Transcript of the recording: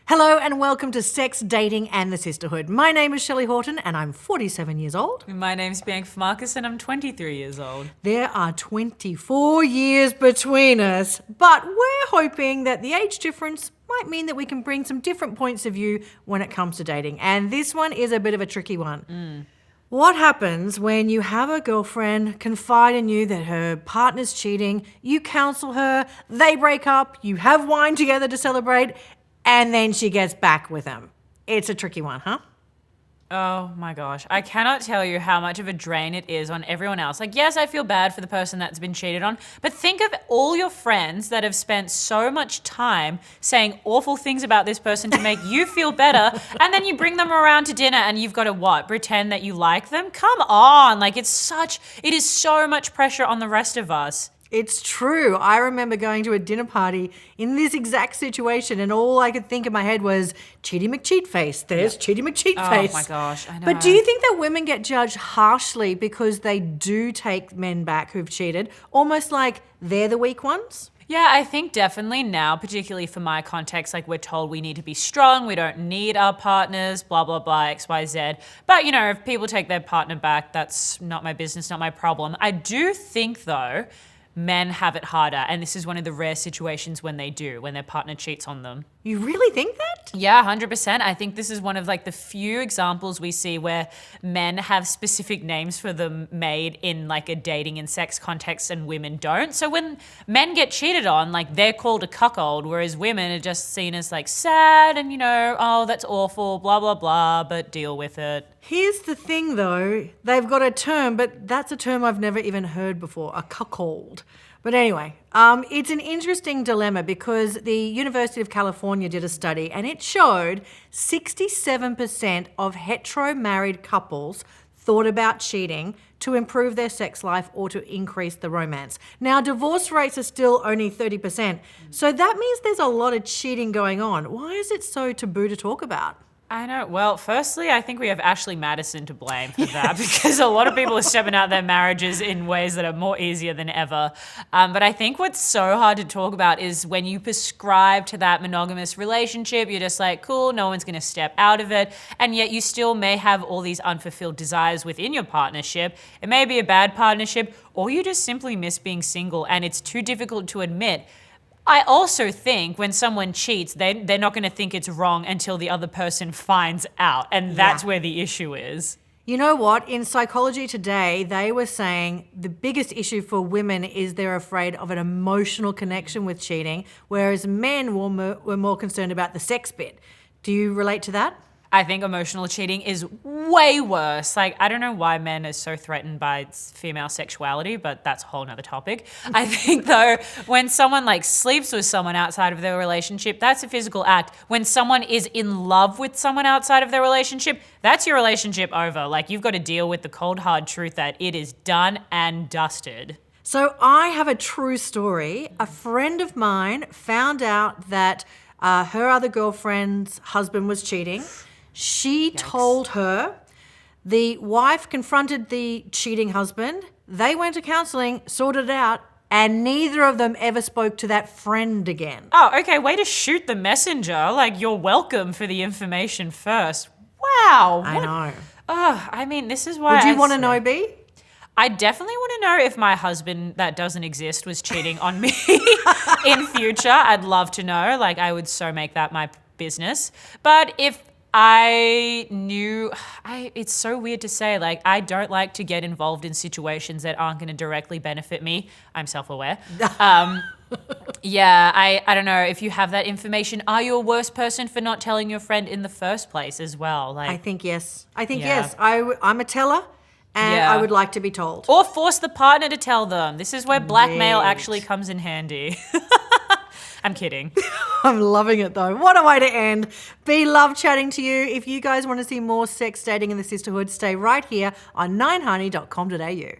Hello and welcome to Sex, Dating and the Sisterhood. My name is Shelly Horton and I'm 47 years old. My name's Bianca Marcus and I'm 23 years old. There are 24 years between us, but we're hoping that the age difference might mean that we can bring some different points of view when it comes to dating. And this one is a bit of a tricky one. What happens when you have a girlfriend confide in you that her partner's cheating, you counsel her, they break up, you have wine together to celebrate, and then she gets back with him? It's a tricky one, huh? Oh my gosh. I cannot tell you how much of a drain it is on everyone else. Like, yes, I feel bad for the person that's been cheated on, but think of all your friends that have spent so much time saying awful things about this person to make you feel better, and then you bring them around to dinner and you've got to what? Pretend that you like them? Come on. Like, it is so much pressure on the rest of us. It's true. I remember going to a dinner party in this exact situation and all I could think in my head was Cheaty McCheat face. There's Cheaty McCheat face. Oh my gosh, I know. But do you think that women get judged harshly because they do take men back who've cheated, almost like they're the weak ones? Yeah, I think definitely now, particularly for my context, like we're told we need to be strong, we don't need our partners, blah, blah, blah, X, Y, Z. But, you know, if people take their partner back, that's not my business, not my problem. I do think, though, men have it harder, and this is one of the rare situations when they do, when their partner cheats on them. You really think that? Yeah, 100%. I think this is one of like the few examples we see where men have specific names for them made in like a dating and sex context and women don't. So when men get cheated on, like they're called a cuckold, whereas women are just seen as like sad and, you know, oh, that's awful, blah, blah, blah, but deal with it. Here's the thing though, they've got a term, but that's a term I've never even heard before, a cuckold. But anyway, it's an interesting dilemma because the University of California did a study and it showed 67% of hetero-married couples thought about cheating to improve their sex life or to increase the romance. Now, divorce rates are still only 30%, so that means there's a lot of cheating going on. Why is it so taboo to talk about? I know. Well, firstly, I think we have Ashley Madison to blame for that because a lot of people are stepping out their marriages in ways that are more easier than ever. But I think what's so hard to talk about is when you prescribe to that monogamous relationship, you're just like, cool, no one's going to step out of it. And yet you still may have all these unfulfilled desires within your partnership. It may be a bad partnership, or you just simply miss being single and it's too difficult to admit. I also think when someone cheats, they're not going to think it's wrong until the other person finds out. And that's where the issue is. You know what? In Psychology Today, they were saying the biggest issue for women is they're afraid of an emotional connection with cheating, whereas men were more concerned about the sex bit. Do you relate to that? I think emotional cheating is way worse. Like, I don't know why men are so threatened by female sexuality, but that's a whole nother topic. I think though, when someone like sleeps with someone outside of their relationship, that's a physical act. When someone is in love with someone outside of their relationship, that's your relationship over. Like, you've got to deal with the cold hard truth that it is done and dusted. So I have a true story. A friend of mine found out that her other girlfriend's husband was cheating. She told her, the wife confronted the cheating husband, they went to counselling, sorted it out, and neither of them ever spoke to that friend again. Oh, okay, way to shoot the messenger. Like, you're welcome for the information first. Wow. I know. Oh, I mean, this is why Would you want to know, B? I definitely want to know if my husband that doesn't exist was cheating on me in future. I'd love to know. Like, I would so make that my business. But if I knew, it's so weird to say, like, I don't like to get involved in situations that aren't going to directly benefit me. I'm self-aware. Yeah, I don't know if you have that information. Are you a worse person for not telling your friend in the first place as well? Like, I think yes. Yes. I'm a teller and I would like to be told. Or force the partner to tell them. This is where blackmail actually comes in handy. I'm kidding. I'm loving it though. What a way to end. B, love chatting to you. If you guys want to see more sex, dating and the sisterhood, stay right here on 9honey.com.au.